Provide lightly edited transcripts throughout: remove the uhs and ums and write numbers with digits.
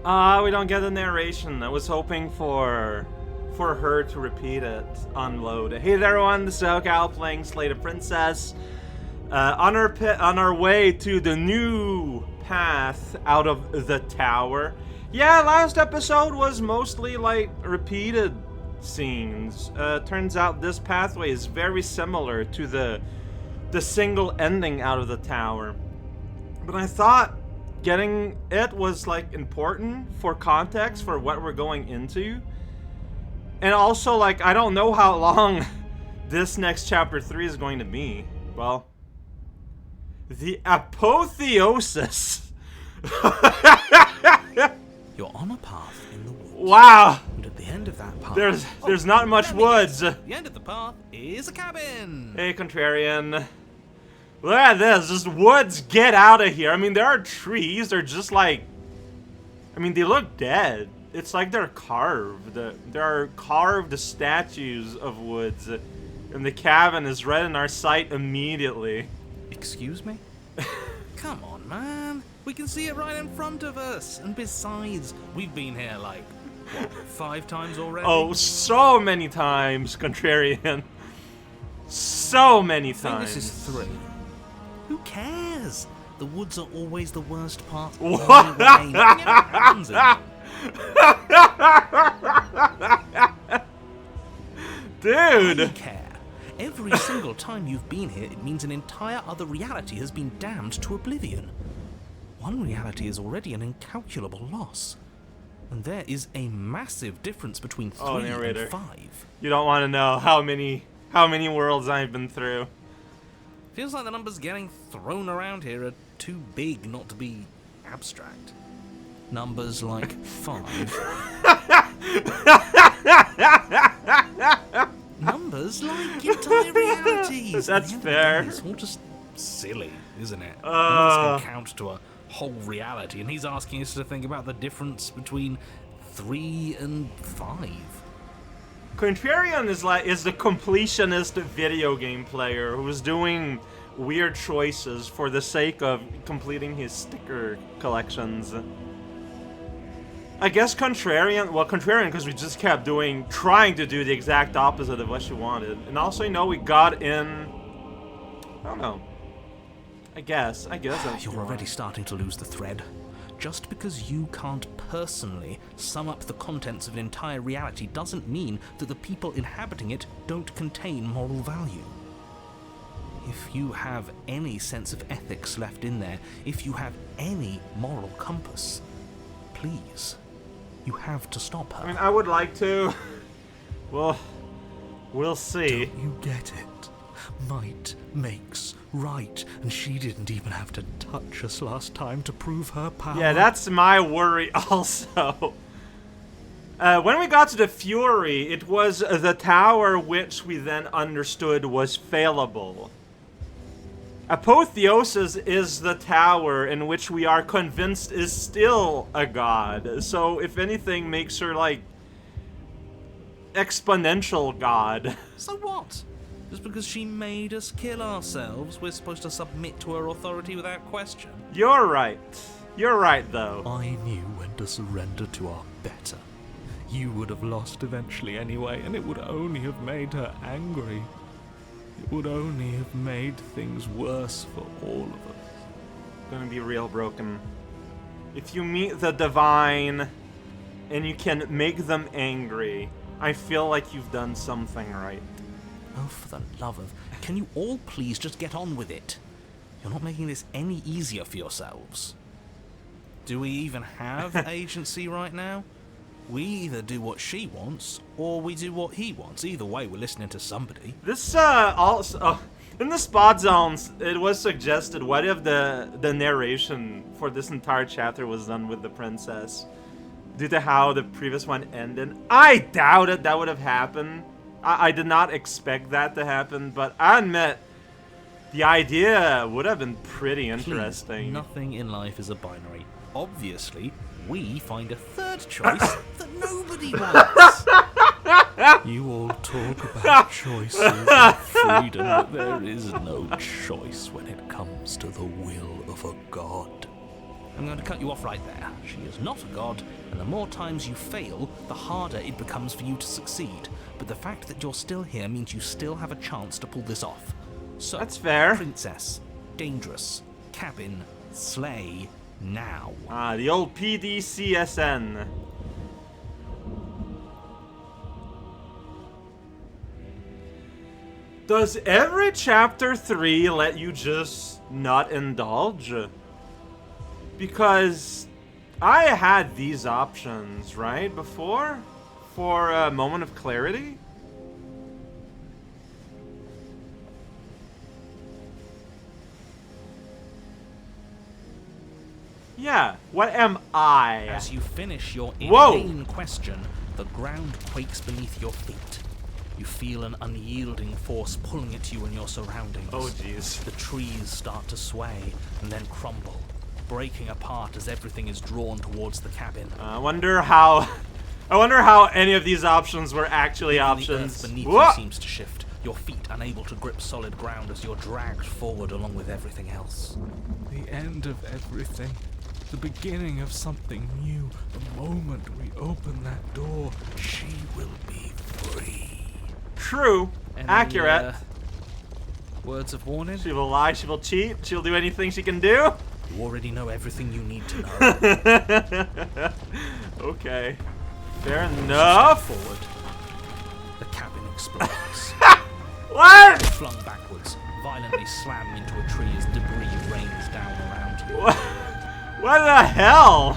We don't get a narration. I was hoping for her to repeat it on load. Hey there, everyone. This is Cal playing Slay the Princess. On our way to the new path out of the tower. Yeah, last episode was mostly like repeated scenes. Turns out this pathway is very similar to the single ending out of the tower. But I thought getting it was like important for context for what we're going into. And also, like, I don't know how long this next chapter 3 is going to be. Well, the Apotheosis. You're on a path in the woods. Wow. And at the end of that path... There's not much woods. The end of the path is a cabin. Hey, Contrarian. Look at this. Just woods. Get out of here. I mean, there are trees. They're just like... I mean, they look dead. It's like they're carved. There are carved statues of woods. And the cabin is right in our sight immediately. Excuse me? Come on, man. We can see it right in front of us. And besides, we've been here like, what, 5 times already? Oh, so many times, Contrarian. So many times. I think this is 3. Who cares? The woods are always the worst part. What? Dude! I care. Every single time you've been here, it means an entire other reality has been damned to oblivion. One reality is already an incalculable loss. And there is a massive difference between 3 and 5. You don't want to know how many worlds I've been through. Feels like the numbers getting thrown around here are too big not to be abstract. Numbers like 5. Numbers like entire realities. That's fair. It's all just silly, isn't it? Numbers can count to a whole reality, and he's asking us to think about the difference between 3 and 5. Contrarian is the completionist video game player who's doing weird choices for the sake of completing his sticker collections. I guess Contrarian because we just kept trying to do the exact opposite of what she wanted. And also, you know, we got in, I don't know. I guess that's You're already starting to lose the thread. Just because you can't personally sum up the contents of an entire reality doesn't mean that the people inhabiting it don't contain moral value. If you have any sense of ethics left in there, if you have any moral compass, please, you have to stop her. I mean, I would like to. Well, we'll see. Don't you get it? Might makes right, and she didn't even have to touch us last time to prove her power. Yeah, that's my worry also. When we got to the Fury, it was the tower which we then understood was failable. Apotheosis is the tower in which we are convinced is still a god. So, if anything, makes her, like, exponential god. So what? Just because she made us kill ourselves, we're supposed to submit to her authority without question? You're right. You're right, though. I knew when to surrender to our better. You would have lost eventually anyway, and it would only have made her angry. It would only have made things worse for all of us. Gonna be real broken. If you meet the divine and you can make them angry, I feel like you've done something right. Oh, for the love of... Can you all please just get on with it? You're not making this any easier for yourselves. Do we even have agency right now? We either do what she wants, or we do what he wants. Either way, we're listening to somebody. This, also... in the spot zones, it was suggested, what if the narration for this entire chapter was done with the princess? Due to how the previous one ended. I doubt it that would have happened. I did not expect that to happen, but I admit, the idea would have been pretty interesting. Please, nothing in life is a binary. Obviously, we find a third choice that nobody wants. You all talk about choices and freedom, but there is no choice when it comes to the will of a god. I'm going to cut you off right there. She is not a god, and the more times you fail, the harder it becomes for you to succeed. But the fact that you're still here means you still have a chance to pull this off. So, that's fair. Princess, dangerous, cabin, slay, now. Ah, the old PDCSN. Does every chapter 3 let you just not indulge? Because I had these options, right, before? For a moment of clarity? Yeah, what am I? As you finish your Whoa! inane question, the ground quakes beneath your feet. You feel an unyielding force pulling at you and your surroundings. Oh, jeez. The trees start to sway and then crumble, breaking apart as everything is drawn towards the cabin. I wonder how any of these options were actually options. The earth beneath you seems to shift, your feet unable to grip solid ground as you're dragged forward along with everything else. The end of everything. The beginning of something new. The moment we open that door, she will be free. True. Any, Accurate. Words of warning? She will lie, she will cheat, she'll do anything she can do. You already know everything you need to know. Okay. Fair enough. Forward. The cabin explodes. What? Flung backwards, violently slam into a tree as debris rains down around you. What the hell?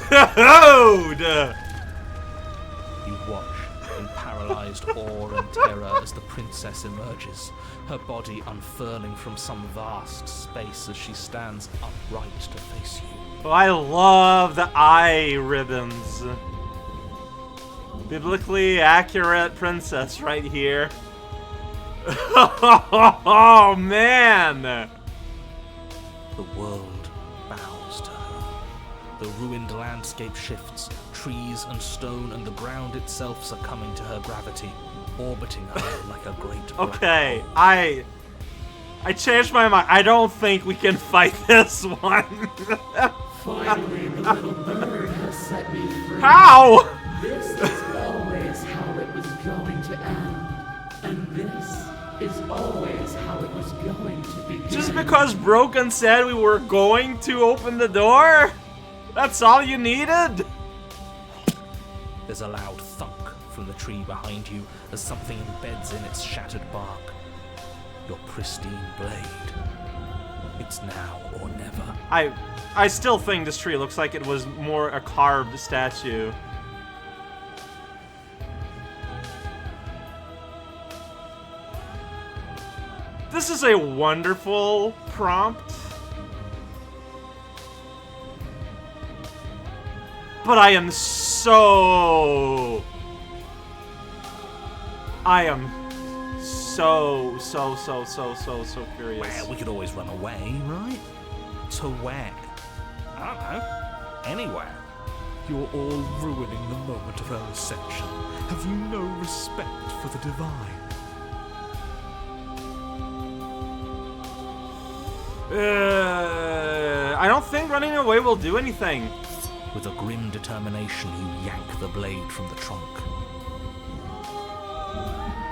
Dude! You watch in paralyzed awe and terror as the princess emerges, her body unfurling from some vast space as she stands upright to face you. Oh, I love the eye ribbons. Biblically accurate princess right here. Oh, man! The world bows to her. The ruined landscape shifts. Trees and stone and the ground itself succumbing to her gravity, orbiting her like a great black Okay, hole. I changed my mind. I don't think we can fight this one. Finally, the little bird has set me free. How? This is always how it was going to end. And this is always how it was going to begin. Just because Broken said we were going to open the door? That's all you needed? There's a loud thunk from the tree behind you as something embeds in its shattered bark. Your pristine blade. It's now or never. I still think this tree looks like it was more a carved statue. This is a wonderful prompt. But I am so curious. Well, we could always run away, right? To where? I don't know. Anywhere. You're all ruining the moment of her ascension. Have you no respect for the divine? I don't think running away will do anything. With a grim determination, you yank the blade from the trunk.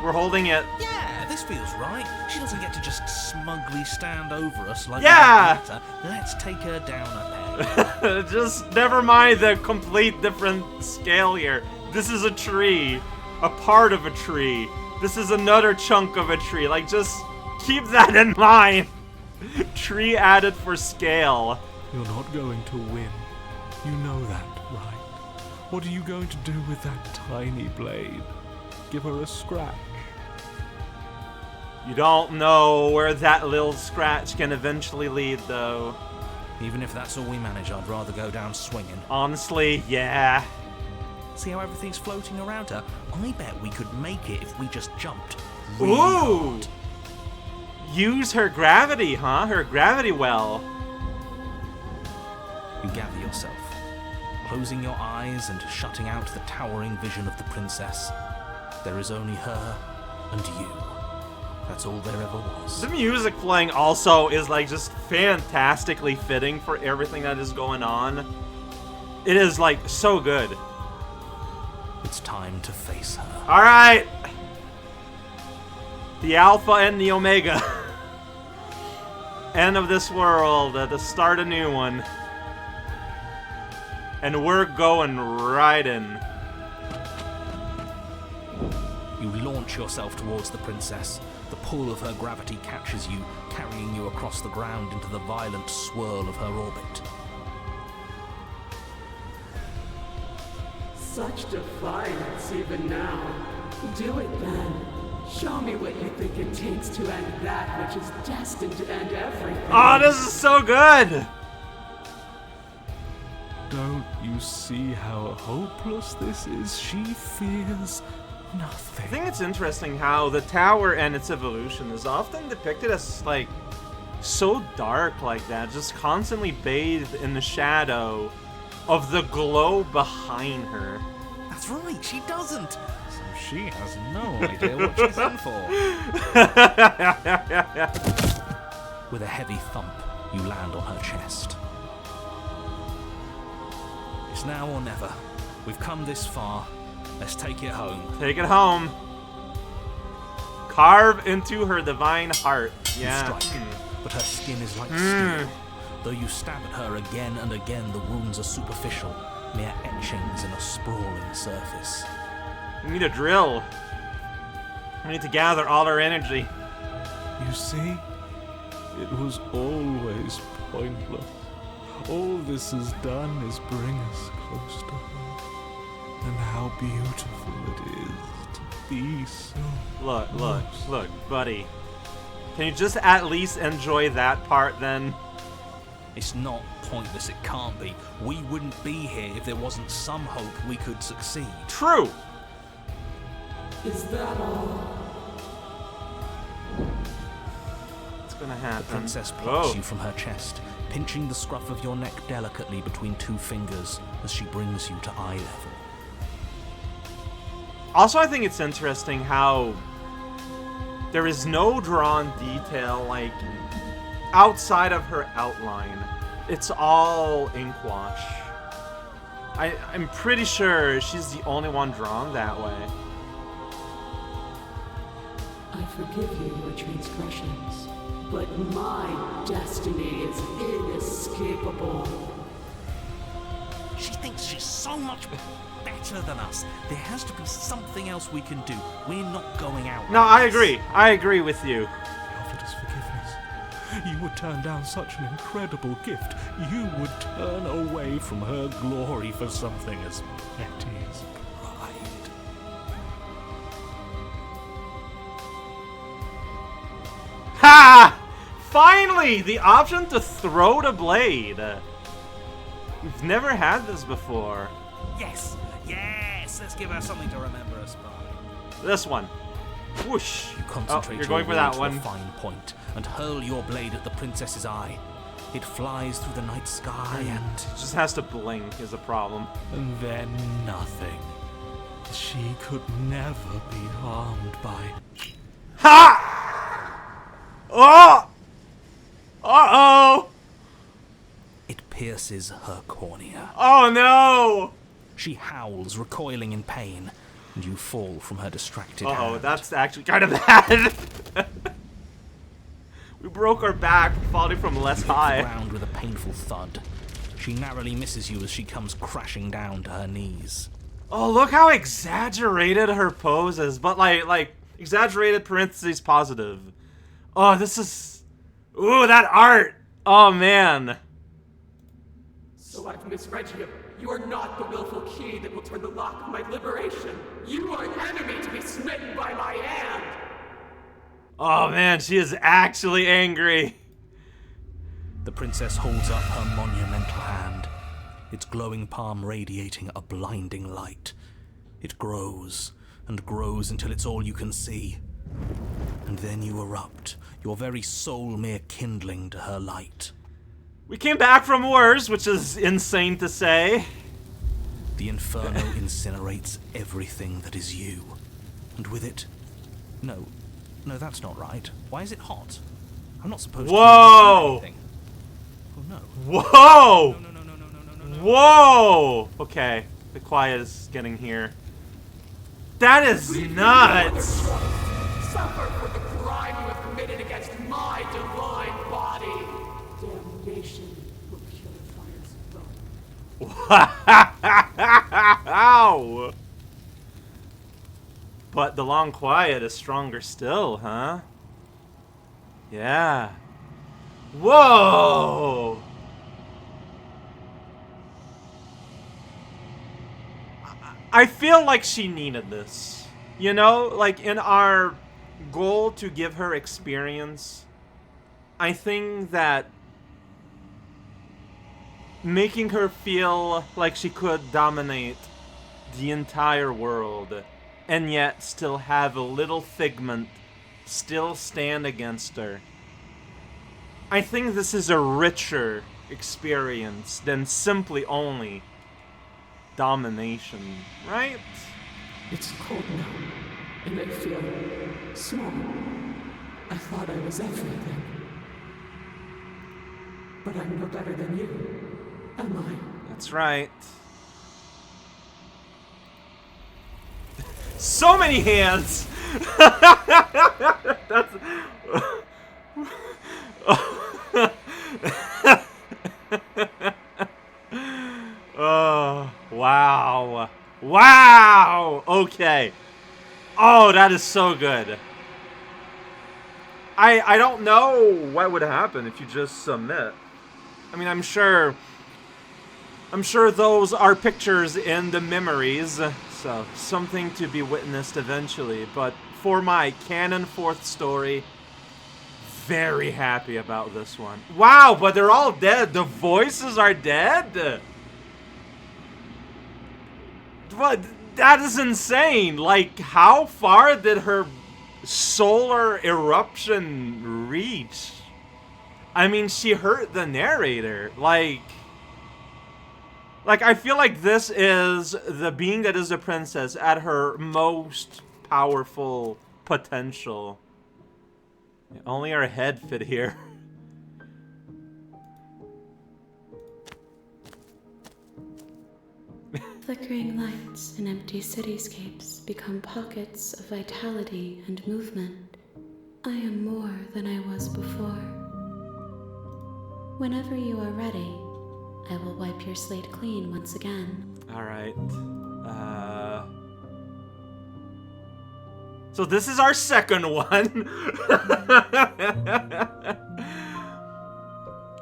We're holding it. Yeah, this feels right. She doesn't get to just smugly stand over us like Yeah! a Let's take her down a peg. Just never mind the complete different scale here. This is a tree. A part of a tree. This is another chunk of a tree. Like, just keep that in mind. Tree added for scale. You're not going to win. You know that, right? What are you going to do with that tiny blade? Give her a scratch? You don't know where that little scratch can eventually lead, though. Even if that's all we manage, I'd rather go down swinging. Honestly, yeah. See how everything's floating around her? I bet we could make it if we just jumped really Ooh! hard. Use her gravity, huh? Her gravity well. You gather yourself, closing your eyes and shutting out the towering vision of the princess. There is only her and you. That's all there ever was. The music playing also is like just fantastically fitting for everything that is going on. It is like so good. It's time to face her. All right. The Alpha and the Omega. End of this world, to start a new one. And we're going right in. You launch yourself towards the princess. The pull of her gravity catches you, carrying you across the ground into the violent swirl of her orbit. Such defiance even now. Do it then. Show me what you think it takes to end that which is destined to end everything. Oh, this is so good! Don't you see how hopeless this is? She fears nothing. I think it's interesting how the tower and its evolution is often depicted as, like, so dark like that, just constantly bathed in the shadow of the glow behind her. That's right, she doesn't! So she has no idea what she's in for. With a heavy thump, you land on her chest. It's now or never. We've come this far. Let's take it home. Take it home. Carve into her divine heart. Yeah. You strike, but her skin is like steel. Though you stab at her again and again, the wounds are superficial, mere etchings in a sprawling surface. We need a drill. We need to gather all our energy. You see? It was always pointless. All this has done is bring us close to her. And how beautiful it is to be so Look, close. look, buddy. Can you just at least enjoy that part then? It's not pointless, it can't be. We wouldn't be here if there wasn't some hope we could succeed. True. Is that all? What's gonna happen? The princess plucks you from her chest, pinching the scruff of your neck delicately between two fingers as she brings you to eye level. Also, I think it's interesting how there is no drawn detail, like, outside of her outline. It's all ink wash. I'm pretty sure she's the only one drawn that way. I forgive you your transgressions, but my destiny is inescapable. She thinks she's so much better than us. There has to be something else we can do. We're not going out. No, like I this. agree. I agree with you. He offered us forgiveness. You would turn down such an incredible gift. You would turn away from her glory for something as petty as pride. Ha! Finally, the option to throw the blade. We've never had this before. Yes, yes. Let's give her something to remember us by. This one. Whoosh. You concentrate you're going your for will that to one. a fine point and hurl your blade at the princess's eye. It flies through the night sky and Just has to blink is a problem. And then nothing. She could never be harmed by... Ha! Oh! Uh-oh! it pierces her cornea. Oh no! She howls, recoiling in pain, and you fall from her distracted Uh-oh, hand. that's actually kind of bad. We broke our back falling from less You hit the high. ground with a painful thud. She narrowly misses you as she comes crashing down to her knees. Oh, look how exaggerated her pose is, but like exaggerated parentheses positive. Oh, this is... Ooh, that art! Oh, man. So I've misread you. You are not the willful key that will turn the lock of my liberation. You are an enemy to be smitten by my hand. Oh, man, she is actually angry. The princess holds up her monumental hand, its glowing palm radiating a blinding light. It grows and grows until it's all you can see. And then you erupt, your very soul mere kindling to her light. We came back from wars, which is insane to say. The inferno incinerates everything that is you. And with it... No, No, that's not right. Why is it hot? I'm not supposed Whoa! to do anything. Oh no. Whoa! No, no, no, no, no, no, no, no. Whoa! Okay, the quiet is getting here. That is nuts! Suffer for the crime you have committed against my divine body. Damnation will purify its blood. Wow! But the long quiet is stronger still, huh? Yeah. Whoa! I feel like she needed this. You know, like in our goal to give her experience, I think that making her feel like she could dominate the entire world and yet still have a little figment still stand against her. I think this is a richer experience than simply only domination, right? It's cold now, and I feel small. I thought I was everything. But I'm no better than you, am I? That's right. So many hands! That's... Oh, wow. Wow! Okay. Oh, that is so good. I don't know what would happen if you just submit. I mean, I'm sure those are pictures in the memories, so something to be witnessed eventually. But for my canon 4th story, very happy about this one. Wow, but they're all dead. The voices are dead? What? That is insane. Like, how far did her solar eruption reach? I mean, she hurt the narrator. Like, I feel like this is the being that is the princess at her most powerful potential. Only her head fit here. Flickering lights and empty cityscapes become pockets of vitality and movement. I am more than I was before. Whenever you are ready, I will wipe your slate clean once again. Alright. So this is our second one.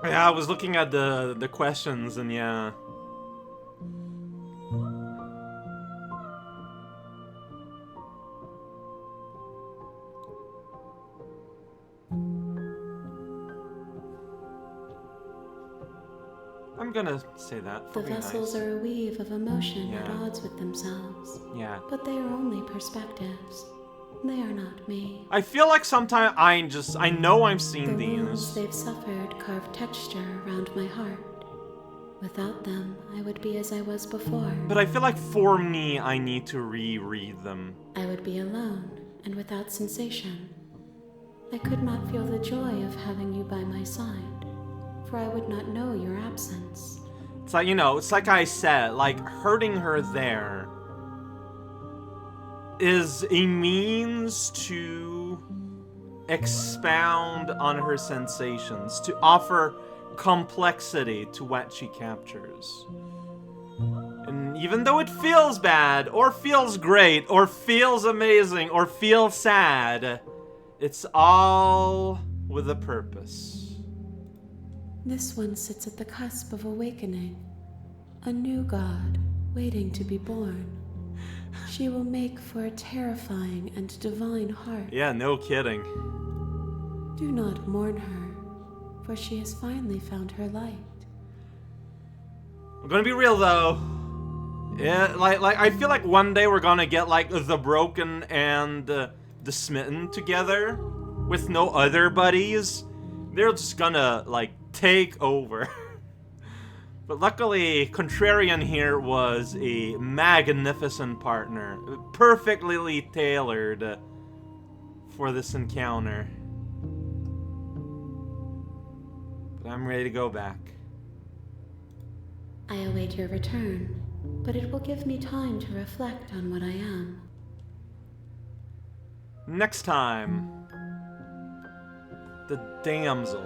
Yeah, I was looking at the questions and yeah. I'm gonna say that. The vessels are a weave of emotion at Yeah. odds with themselves. Yeah. But they are only perspectives. They are not me. I feel like sometimes I know I've seen The wounds these. they've suffered carve texture around my heart. Without them, I would be as I was before. But I feel like for me, I need to reread them. I would be alone and without sensation. I could not feel the joy of having you by my side, for I would not know your absence. It's like, you know, it's like I said, like, hurting her there is a means to expound on her sensations, to offer complexity to what she captures. And even though it feels bad, or feels great, or feels amazing, or feels sad, it's all with a purpose. This one sits at the cusp of awakening, a new god waiting to be born. She will make for a terrifying and divine heart. Yeah, no kidding. Do not mourn her, for she has finally found her light. I'm gonna be real though. Yeah, like I feel like one day we're gonna get like the Broken and the Smitten together with no other buddies. They're just gonna like take over. But luckily, Contrarian here was a magnificent partner, perfectly tailored for this encounter. But I'm ready to go back. I await your return, but it will give me time to reflect on what I am. Next time, the damsel.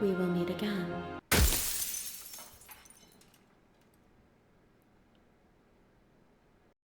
We will meet again.